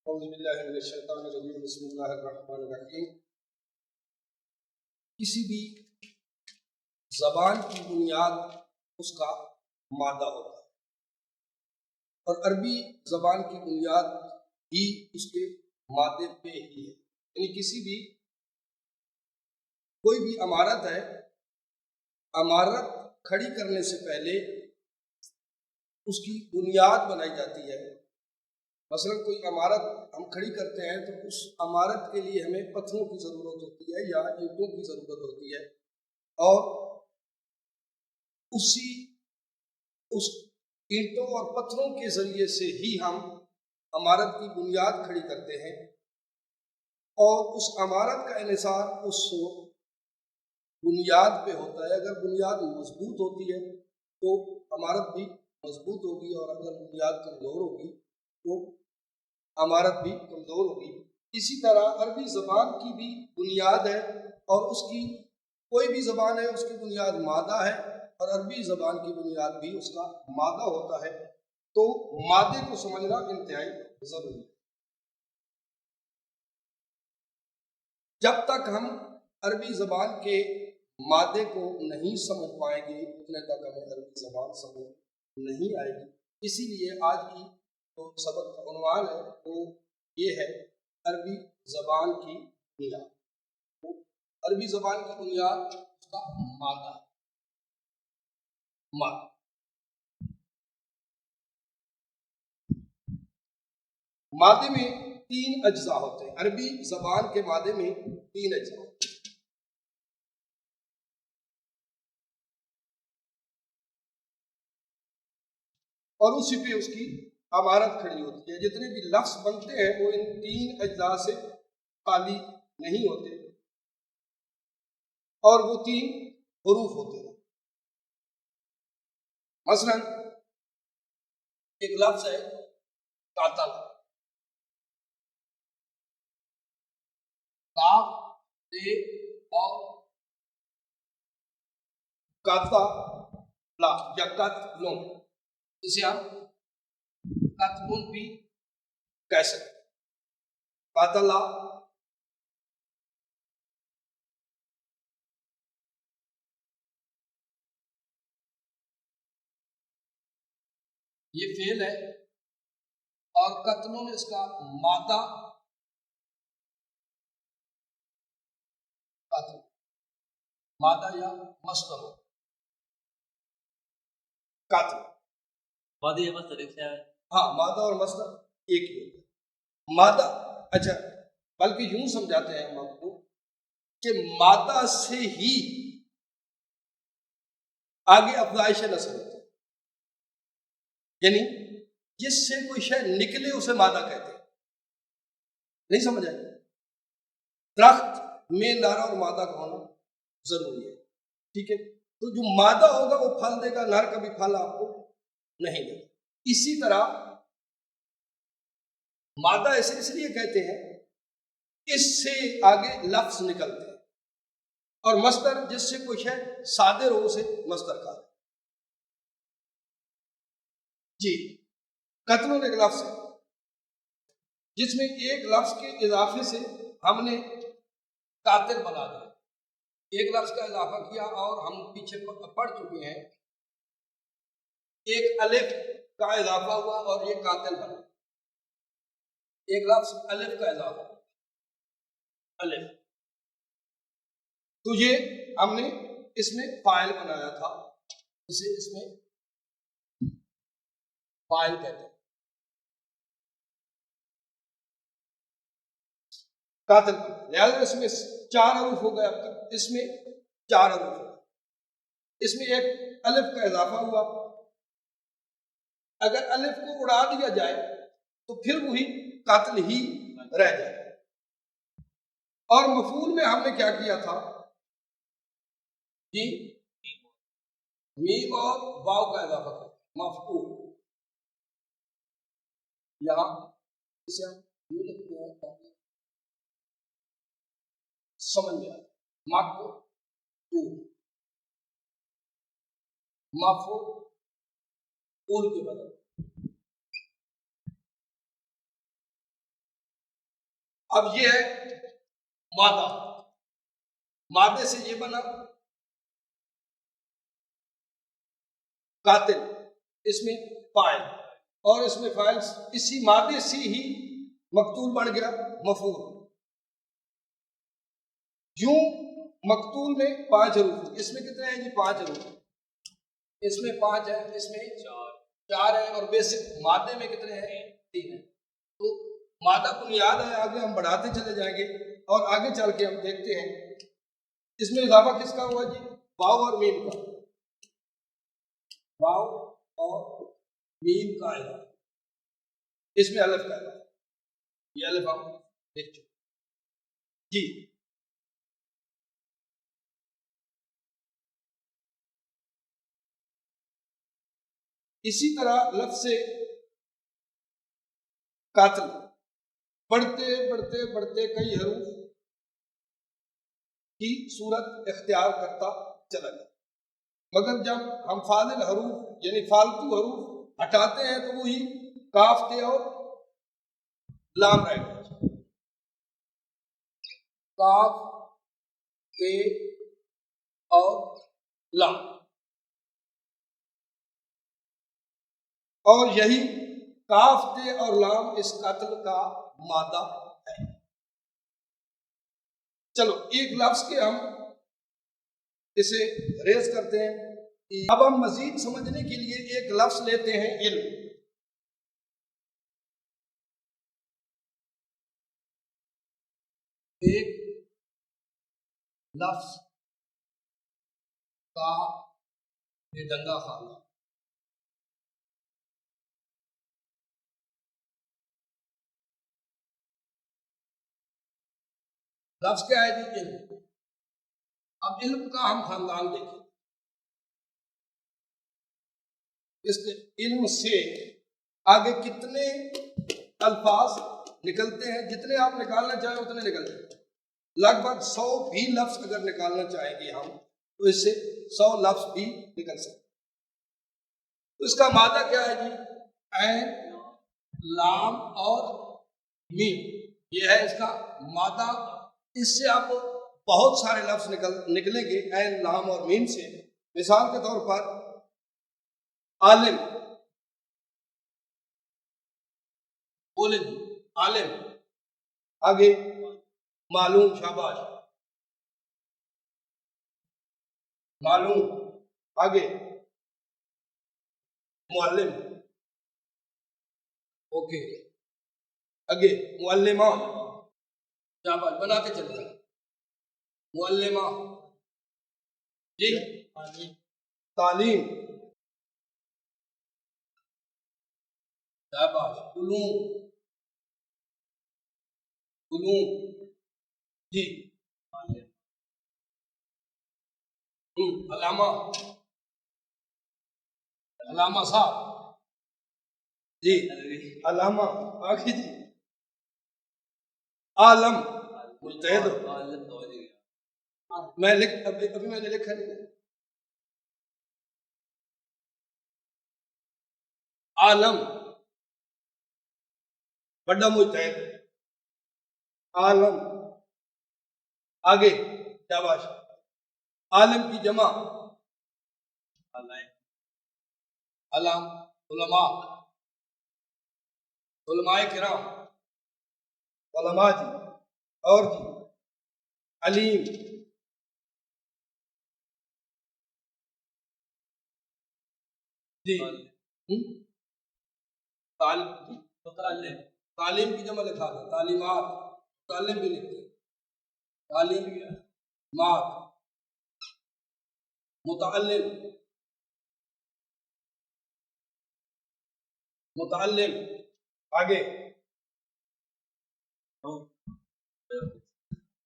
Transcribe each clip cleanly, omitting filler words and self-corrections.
اعوذ باللہ من الشیطان الرجیم بسم اللہ الرحمن الرحیم۔ کسی بھی زبان کی بنیاد اس کا مادہ ہوتا ہے، اور عربی زبان کی بنیاد ہی اس کے مادے پہ ہی ہے۔ یعنی کسی بھی کوئی بھی عمارت ہے، عمارت کھڑی کرنے سے پہلے اس کی بنیاد بنائی جاتی ہے۔ مثلا کوئی عمارت ہم کھڑی کرتے ہیں تو اس عمارت کے لیے ہمیں پتھروں کی ضرورت ہوتی ہے یا اینٹوں کی ضرورت ہوتی ہے، اور اس اینٹوں اور پتھروں کے ذریعے سے ہی ہم عمارت کی بنیاد کھڑی کرتے ہیں، اور اس عمارت کا انحصار اس بنیاد پہ ہوتا ہے۔ اگر بنیاد مضبوط ہوتی ہے تو عمارت بھی مضبوط ہوگی، اور اگر بنیاد کمزور ہوگی تو عمارت بھی کمزور ہوگی۔ اسی طرح عربی زبان کی بھی بنیاد ہے، اور اس کی کوئی بھی زبان ہے اس کی بنیاد مادہ ہے، اور عربی زبان کی بنیاد بھی اس کا مادہ ہوتا ہے۔ تو مادے کو سمجھنا انتہائی ضروری ہے۔ جب تک ہم عربی زبان کے مادے کو نہیں سمجھ پائیں گے اتنے تک ہمیں عربی زبان سمجھ نہیں آئے گی۔ اسی لیے آج کی جو سبق کا عنوان ہے وہ یہ ہے، عربی زبان کی بنیاد۔ عربی زبان کی بنیاد اس کا مادہ ہے۔ مادے میں 3 اجزاء ہوتے ہیں۔ عربی زبان کے مادے میں 3 اجزاء ہوتے ہیں، اور اسی پہ اس کی عمارت کھڑی ہوتی ہے۔ جتنے بھی لفظ بنتے ہیں وہ ان 3 اجزاء سے خالی نہیں ہوتے، اور وہ 3 حروف ہوتے ہیں۔ مثلا ایک لفظ ہے قاتل، کاف تے اور کاتا لا یا قتلون، اسے ہم قتلون بھی کہہ سکتے ہیں۔ قاتلا یہ فعل ہے، اور قتلون اس کا مادہ قتل، مادہ یا مصدر ہو قتل۔ مادہ یا مصدر ایک سے ہے؟ ہاں، مادہ اور مصدر ایک ہی ہوتا ہے۔ مادہ، اچھا بلکہ یوں سمجھاتے ہیں ہم آپ کو کہ مادہ سے ہی آگے افزائش نسل ہوتی ہے۔ یعنی جس سے کوئی شے نکلے اسے مادہ کہتے ہیں۔ نہیں سمجھ آئے؟ درخت میں نر اور مادہ کا ہونا ضروری ہے، ٹھیک ہے؟ تو جو مادہ ہوگا وہ پھل دے گا، نر کبھی پھل آپ کو نہیں دے گا۔ اسی طرح مادہ اسے اس لیے کہتے ہیں اس سے آگے لفظ نکلتے ہیں، اور مصدر جس سے کوئی شے صادر ہو اسے مصدر کہا جی۔ قتلون ایک لفظ ہے جس میں ایک لفظ کے اضافے سے ہم نے قاتل بنا دیا۔ ایک لفظ کا اضافہ کیا، اور ہم پیچھے پڑھ چکے ہیں ایک الف کا اضافہ ہوا اور یہ قاتل بنا۔ ایک لفظ الف کا اضافہ، الف، تو یہ ہم نے اس میں فاعل بنایا تھا، اسے اس میں فاعل کہتے ہیں۔ قاتل، لہٰذا اس میں 4 حروف ہو گئے۔ اب تک اس میں 4 حروف ہو گئے، اس میں ایک الف کا اضافہ ہوا۔ اگر الف کو اڑا دیا جائے تو پھر وہی قاتل ہی رہ جائے۔ اور مفعول میں ہم نے کیا کیا تھا جی؟ میم اور واو کا اضافہ کیا، مفعول۔ یہاں اسے ہم یوں لکھتے ہیں تاکہ سمجھ میں آئے، مفعول، مفعول کے بدل اب یہ ہے مادہ، مادے سے یہ بنا قاتل، اس میں فاعل، اور اس میں فاعل اسی مادے سے ہی مقتول بن گیا مفعول۔ یوں مقتول میں 5 حروف، اس میں کتنے ہیں جی 5 حروف، اس میں 5 ہے، اس میں 4 ہے، اور بیسک مادے میں کتنے ہیں 3 ہیں۔ تو مادہ بنیاد ہے، آگے ہم بڑھاتے چلے جائیں گے اور آگے چل کے ہم دیکھتے ہیں اس میں اضافہ کس کا ہوا جی، واو اور میم کا، واو اور میم کا اضافہ، اس میں الف کا اضافہ، یہ الف ہم دیکھ چکے جی۔ اسی طرح لفظ قاتل بڑھتے بڑھتے بڑھتے کئی حروف کی صورت اختیار کرتا چلا گیا، مگر جب ہم فاضل حروف یعنی فالتو حروف ہٹاتے ہیں تو وہی کاف تے اور لام رہ گئے، کاف تے اور لام، اور یہی کاف تے اور لام اس قتل کا مادہ ہے۔ چلو ایک لفظ کے ہم اسے ریز کرتے ہیں، اب ہم مزید سمجھنے کے لیے ایک لفظ لیتے ہیں علم۔ ایک لفظ کا دنگا خانہ، لفظ کیا ہے جی علم۔ اب علم کا ہم خاندان دیکھیں، اس علم سے آگے کتنے الفاظ نکلتے ہیں، جتنے آپ نکالنا چاہیں اتنے نکلتے ہیں، لگ بھگ 100 بھی لفظ اگر نکالنا چاہیں گے ہم تو اس سے 100 لفظ بھی نکل سکتے۔ تو اس کا مادہ کیا ہے جی، عین، لام اور میم، یہ ہے اس کا مادہ۔ اس سے آپ بہت سارے لفظ نکلیں گے عین، لام اور میم سے۔ مثال کے طور پر عالم، بولیں عالم، آگے معلوم، شاباش، معلوم، آگے معلم، اوکے، آگے معلمہ، شاباش، بناتے چلے جائیں، معلمہ جی، تعلیم، شاباش، علوم، علوم جی، علامہ، علامہ صاحب جی، علامہ، آگے جی، عالم، مجتہد، میں ابھی میں نے لکھا نہیں، عالم بڑا مجتہد، عالم، آگے شاباش، عالم کی جمع علام، علماء، علماء کرام، علماء جی، اور جی علیم جی، تعلیم کی جمع لکھا دیں، تعلیمات، تعلیم بھی لکھتے ہیں، تعلیمات، متعلم، متعلم، آگے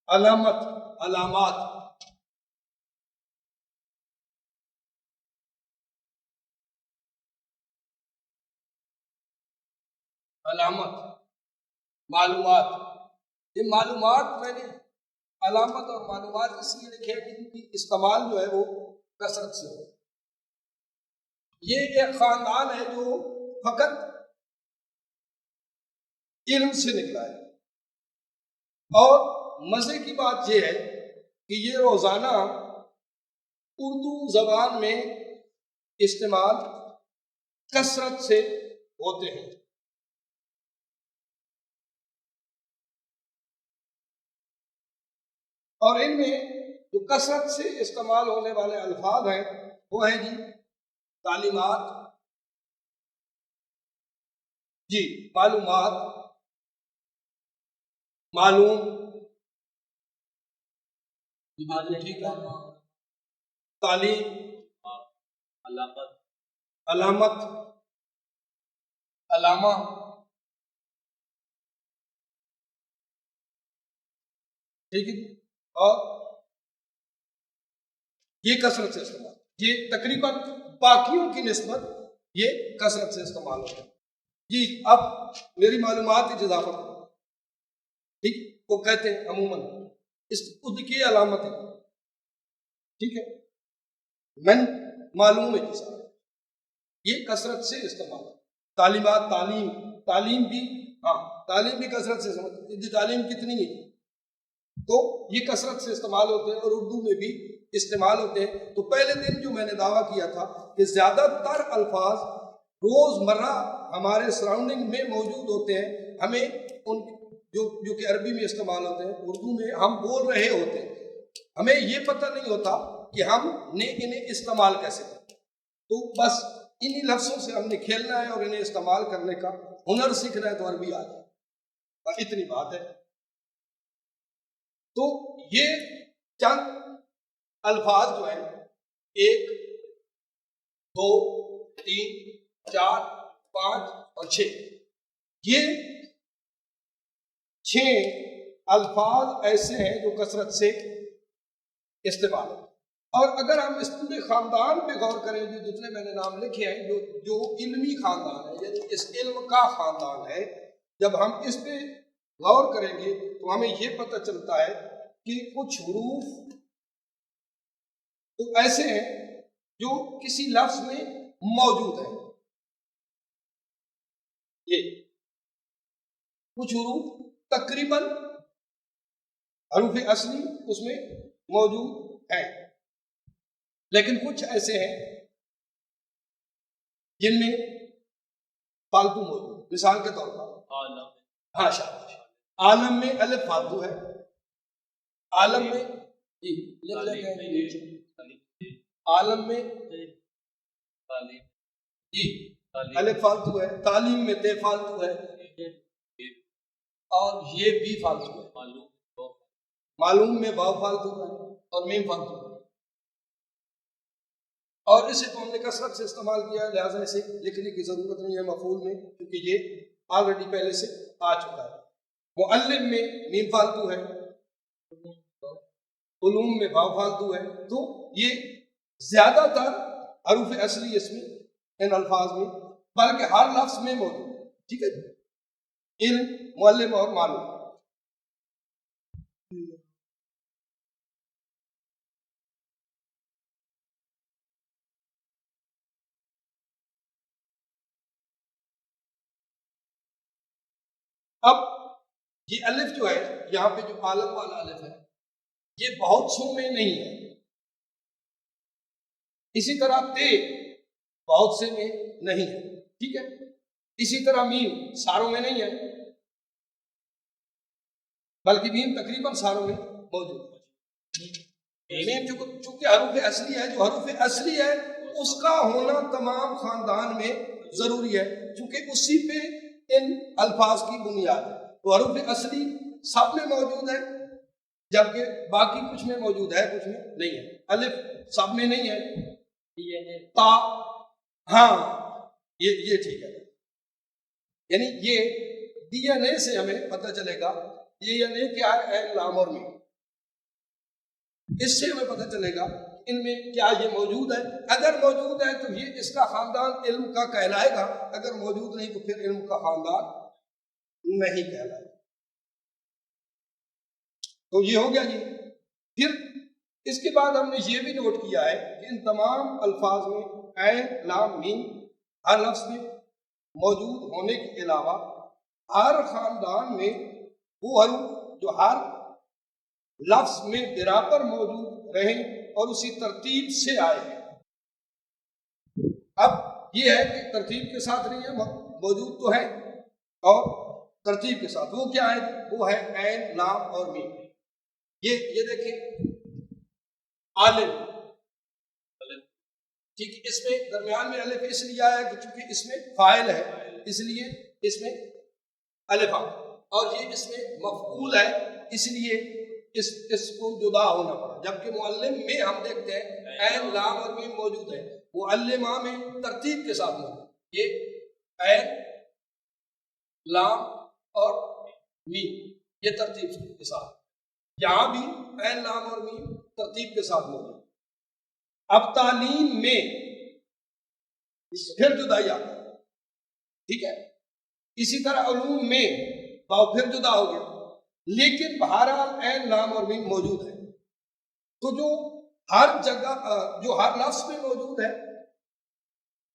علامت، علامات، علامت، معلومات۔ یہ معلومات میں نے علامت اور معلومات اس لیے لکھے کہ ان کی استعمال جو ہے وہ کثرت سے ہو۔ یہ ایک خاندان ہے جو فقط علم سے نکلا ہے، اور مزے کی بات یہ ہے کہ یہ روزانہ اردو زبان میں استعمال کثرت سے ہوتے ہیں. اور ان میں جو کثرت سے استعمال ہونے والے الفاظ ہیں وہ ہیں جی تعلیمات، جی معلومات، معلوم، ٹھیک ہے، تعلیم، علامت، علامت، علامہ، ٹھیک ہے. اور یہ کثرت سے استعمال، یہ تقریباً باقیوں کی نسبت یہ کثرت سے استعمال ہوتا ہے. جی اب میری معلومات کی اضافہ کرو، ٹھیک، وہ کہتے ہیں عموماً اس خود کی علامت ہے، ٹھیک ہے، من معلوم ہے جی صاحب، یہ کثرت سے استعمال. تعلیمات، تعلیم، تعلیم بھی، ہاں تعلیم بھی کثرت سے استعمال، تعلیم کتنی ہے تو یہ کثرت سے استعمال ہوتے ہیں اور اردو میں بھی استعمال ہوتے ہیں. تو پہلے دن جو میں نے دعویٰ کیا تھا کہ زیادہ تر الفاظ روزمرہ ہمارے سراؤنڈنگ میں موجود ہوتے ہیں، ہمیں ان جو کہ عربی میں استعمال ہوتے ہیں اردو میں ہم بول رہے ہوتے ہیں، ہمیں یہ پتہ نہیں ہوتا کہ ہم نے انہیں استعمال کیسے کریں. تو بس انہی لفظوں سے ہم نے کھیلنا ہے اور انہیں استعمال کرنے کا ہنر سیکھنا ہے تو عربی آ جائے، بس اتنی بات ہے. تو یہ چند الفاظ جو ہیں 1 2 3 4 5 اور 6، یہ 6 الفاظ ایسے ہیں جو کثرت سے استعمال ہوتے ہیں. اور اگر ہم اس پورے خاندان پہ غور کریں جو جتنے میں نے نام لکھے ہیں جو علمی خاندان ہے، یعنی اس علم کا خاندان ہے، جب ہم اس پہ غور کریں گے تو ہمیں یہ پتہ چلتا ہے کہ کچھ حروف تو ایسے ہیں جو کسی لفظ میں موجود ہیں، یہ کچھ حروف تقریباً حروف اصلی اس میں موجود ہیں، لیکن کچھ ایسے ہیں جن میں فالتو موجود. مثال کے طور پر ہاں شاباش، عالم میں الف فالتو ہے، عالم میں جی لکھ لیتے ہیں، عالم میں جی الف فالتو ہے، تعلیم میں تے فالتو ہے، اور یہ بھی فالتو ہے، معلوم میں واو فالتو ہے اور میم فالتو ہے. اور اسے تو ہم نے کثرت سے استعمال کیا ہے، لہٰذا اسے لکھنے کی ضرورت نہیں ہے مفعول میں، کیونکہ یہ آلریڈی پہلے سے آ چکا ہے. معلم میں میم فالتو ہے، علوم میں واو فالتو ہے. تو یہ زیادہ تر حروف اصلی اس میں ان الفاظ میں بلکہ ہر لفظ میں موجود ہے، ٹھیک ہے جی. علم، معلم اور معلوم. اب یہ الف جو ہے یہاں پہ جو عالم والا الف ہے یہ بہت سو میں نہیں ہے، اسی طرح تے بہت سے میں نہیں ہے، ٹھیک ہے. اسی طرح میم ساروں میں نہیں ہے، بلکہ میم تقریباً ساروں میں موجود ہے. میم چونکہ حروف اصلی ہے، جو حروف اصلی ہے اس کا ہونا تمام خاندان میں ضروری ہے، چونکہ اسی پہ ان الفاظ کی بنیاد ہے. تو حروف اصلی سب میں موجود ہے، جبکہ باقی کچھ میں موجود ہے کچھ میں نہیں ہے. الف سب میں نہیں ہے، تا ہاں یہ ٹھیک ہے. یعنی یہ ڈی این اے سے ہمیں پتہ چلے گا ڈی این اے کیا ہے، لام اور میم، اس سے ہمیں پتہ چلے گا ان میں کیا یہ موجود ہے. اگر موجود ہے تو یہ اس کا خاندان علم کا کہلائے گا، اگر موجود نہیں تو پھر علم کا خاندان نہیں کہلائے گا. تو یہ ہو گیا جی. پھر اس کے بعد ہم نے یہ بھی نوٹ کیا ہے کہ ان تمام الفاظ میں عین، لام، میم ہر لفظ میں موجود ہونے کے علاوہ ہر خاندان میں وہ حروف جو ہر لفظ میں برابر موجود رہیں اور اسی ترتیب سے آئے ہیں۔ اب یہ ہے کہ ترتیب کے ساتھ نہیں ہے، موجود تو ہے اور ترتیب کے ساتھ، وہ کیا ہے؟ وہ ہے عین، لام اور میم۔ یہ دیکھیں عالم، ٹھیک ہے، اس میں درمیان میں الف اس لیے آیا کہ چونکہ اس میں فاعل ہے اس لیے اس میں الف آ، اور یہ اس میں مفعول ہے اس لیے اس کو جدا ہونا پڑا۔ جبکہ معلم میں ہم دیکھتے ہیں عین، لام اور میم موجود ہے، معلمہ میں ترتیب کے ساتھ موجود، یہ عین، لام اور میم یہ ترتیب کے ساتھ، یہاں بھی عین، لام اور میم ترتیب کے ساتھ موجود۔ اب تعلیم میں پھر جدائی آ گئی، ٹھیک ہے، اسی طرح علوم میں باؤ پھر جدا ہو گیا، لیکن بہرحال عین، لام اور میم موجود ہے۔ تو جو ہر جگہ جو ہر لفظ میں موجود ہے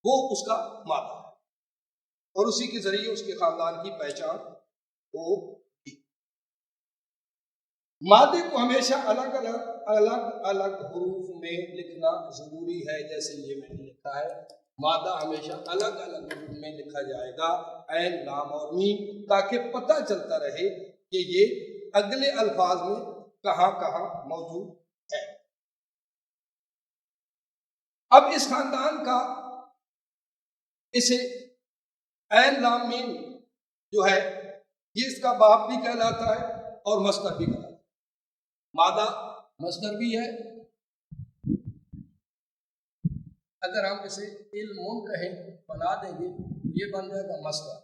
وہ اس کا مادہ ہے، اور اسی کے ذریعے اس کے خاندان کی پہچان ہوگی۔ مادے کو ہمیشہ الگ الگ حروف میں لکھنا ضروری ہے، جیسے یہ میں نے لکھا ہے، مادہ ہمیشہ الگ الگ حروف میں لکھا جائے گا، عین، لام اور میم، تاکہ پتہ چلتا رہے کہ یہ اگلے الفاظ میں کہاں کہاں موجود ہے۔ اب اس خاندان کا اسے عین، لام، میم جو ہے یہ اس کا باپ بھی کہلاتا ہے اور مصدر بھی کہلاتا ہے۔ مادہ مصدر بھی ہے، اگر ہم اسے علم کہیں بنا دیں گے یہ بن جائے گا مصدر،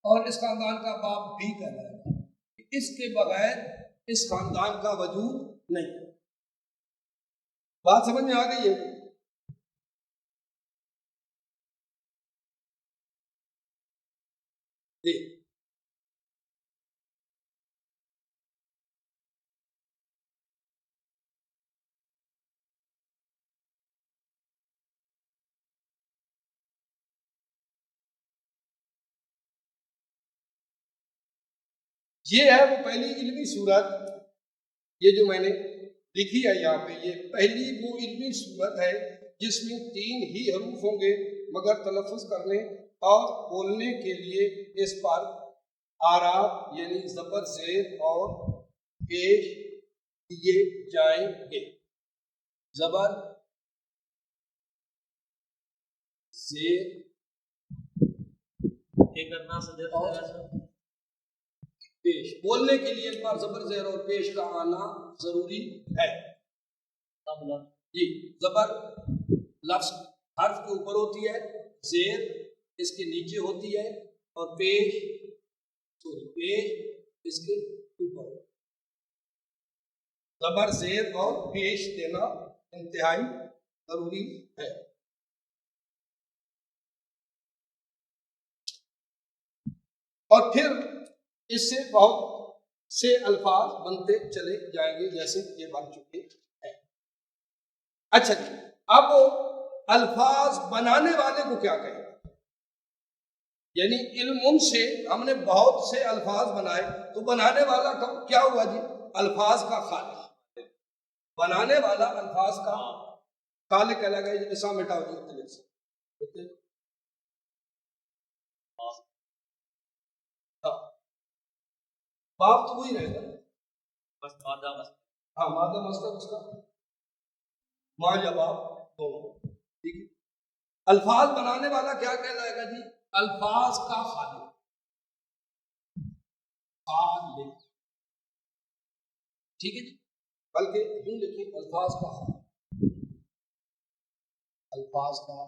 اور اس خاندان کا باپ بھی کہلائے گا۔ اس کے بغیر اس خاندان کا وجود نہیں۔ بات سمجھ میں آ گئی ہے؟ جی یہ ہے وہ پہلی علمی صورت، یہ جو میں نے لکھی ہے یہاں پہ، یہ پہلی وہ علمی صورت ہے جس میں 3 ہی حروف ہوں گے، مگر تلفظ کرنے اور بولنے کے لیے اس پر آراب یعنی زبر، زیر اور پیش دیے جائیں گے۔ زبر، زیر اور پیش، بولنے کے لیے ان پر زبر، زیر اور پیش کا آنا ضروری ہے۔ جی، زبر لفظ حرف کے اوپر ہوتی ہے، زیر اس کے نیچے ہوتی ہے، اور پیش اس کے اوپر۔ زبر، زیر اور پیش دینا انتہائی ضروری ہے۔ اور پھر اس سے بہت سے الفاظ بنتے چلے جائیں گے جیسے یہ بن چکے ہیں۔ اچھا جی، اب الفاظ بنانے والے کو کیا کہیں؟ یعنی علم سے ہم نے بہت سے الفاظ بنائے، تو بنانے والا کیا ہوا جی؟ الفاظ کا خالق۔ بنانے والا الفاظ کا خالق کہلائے گا۔ ایسا مٹا ہو جائے سے باپ تو وہی رہے گا، ہاں، مادہ مصدر اس کا، ماں یا باپ دونوں، ٹھیک ہے۔ الفاظ بنانے والا کیا کہلائے گا جی؟ الفاظ کا خالق، ٹھیک ہے جی، بلکہ یوں لکھیں، الفاظ کا خالق، الفاظ کا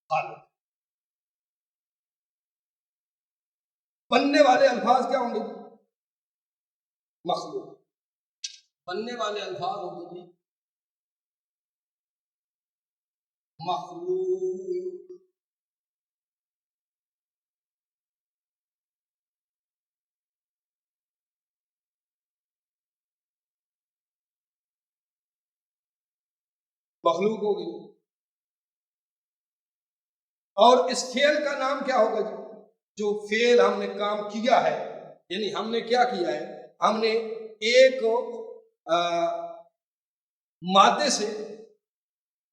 خالق۔ بننے والے الفاظ کیا ہوں گے؟ مخلوق۔ بننے والے الفاظ ہوں گے جی مخلوق۔ مخلوق ہو گئی۔ اور اس کھیل کا نام کیا ہوگا جی؟ جو فعل ہم نے کام کیا ہے، یعنی ہم نے کیا کیا ہے، ہم نے ایک مادے سے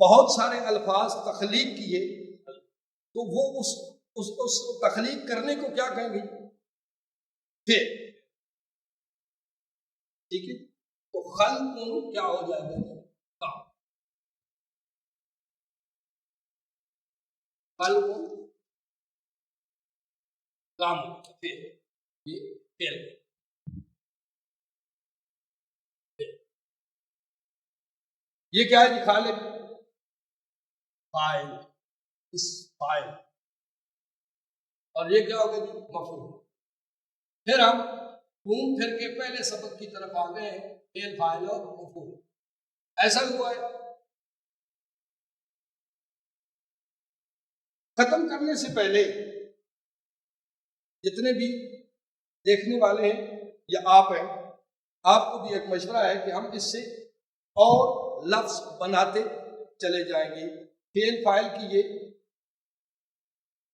بہت سارے الفاظ تخلیق کیے، تو وہ اس تخلیق کرنے کو کیا کہیں گے؟ فعل. ٹھیک ہے، تو خلق کیا ہو جائے گا؟ کام. خلق کام فعل، یہ فعل. یہ کیا ہے جی؟ خالق، فاعل، اس فاعل. اور یہ کیا ہوگا جی؟ مفعول. پھر ہم گھوم پھر کے پہلے سبق کی طرف آ گئے ہیں، فعل، فاعل اور مفعول. ایسا ہوا ہے ختم کرنے سے پہلے جتنے بھی دیکھنے والے ہیں یا آپ ہیں، آپ کو بھی ایک مشورہ ہے کہ ہم اس سے اور لفظ بناتے چلے جائیں گے. فعل فاعل کی یہ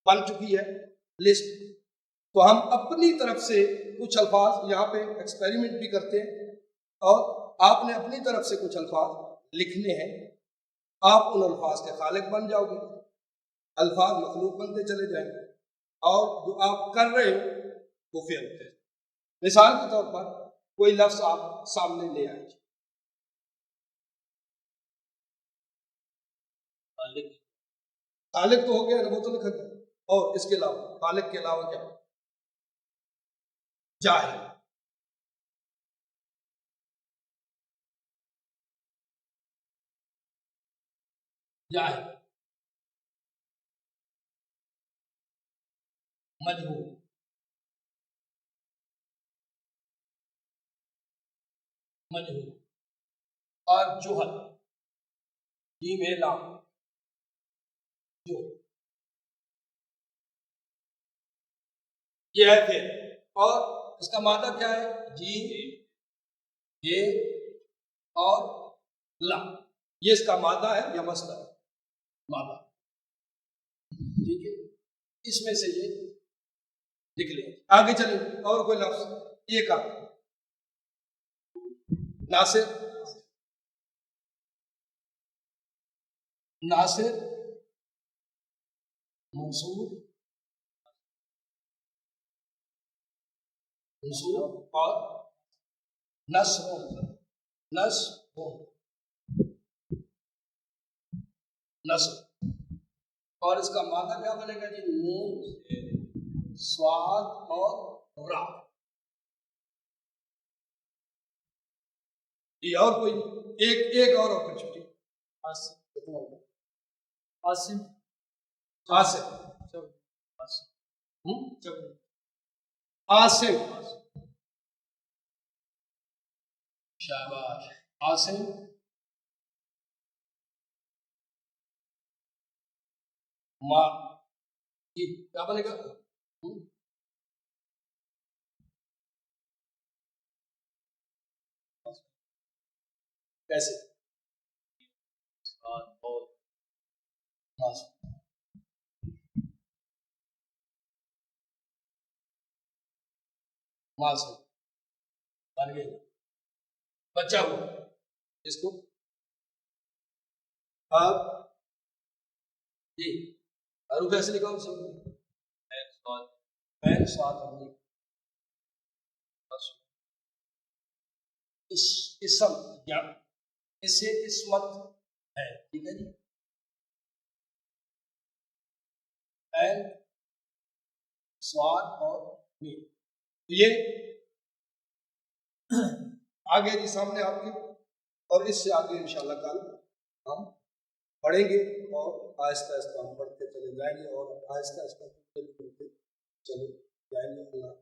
بن چکی ہے لسٹ، تو ہم اپنی طرف سے کچھ الفاظ یہاں پہ ایکسپیریمنٹ بھی کرتے ہیں، اور آپ نے اپنی طرف سے کچھ الفاظ لکھنے ہیں. آپ ان الفاظ کے خالق بن جاؤ گے، الفاظ مخلوق بنتے چلے جائیں گے، اور جو آپ کر رہے ہو وہ فعل ہے. مثال کے طور پر کوئی لفظ آپ سامنے لے آئے، خالق تو ہو گیا، وہ تو لکھا گیا، اور اس کے علاوہ خالق کے علاوہ کیا؟ جاہل. جاہل، مجہول، مجہول، اور جوہل، جیم ہے لام، جو یہ ہے پھر. اور اس کا مادہ کیا ہے؟ جیم، یہ اور لام. یہ اس کا مادہ ہے یا مصدر ہے؟ مادہ. ٹھیک ہے، اس میں سے یہ لکھ لیں. آگے چلیں، اور کوئی لفظ یہ کا ناصر، ناصر، منصور، منصور اور نصر، نصر، نصر. اور اس کا مادہ کیا بنے گا جی؟ نون، صاد اور را. یہ اور کوئی ایک اور اپرچونٹی. عاصم، عاصم، عاصم، شاباش. عاصم، ماں، جی کیا بنے گا؟ کیسے؟ ماں سے بن گئے، بچہ ہوا اس کو. اب جی حروف ایسے لکھا اسے پین سواد ہم اسم یا اسے اسمت ہے. ٹھیک ہے جی، پین سواد اور میم. یہ آگے جی سامنے آپ کے، اور اس سے آگے انشاءاللہ کل ہم پڑھیں گے، اور آہستہ آہستہ ہم پڑھتے چلے جائیں گے، اور آہستہ آہستہ چلے جائیں گے. اللہ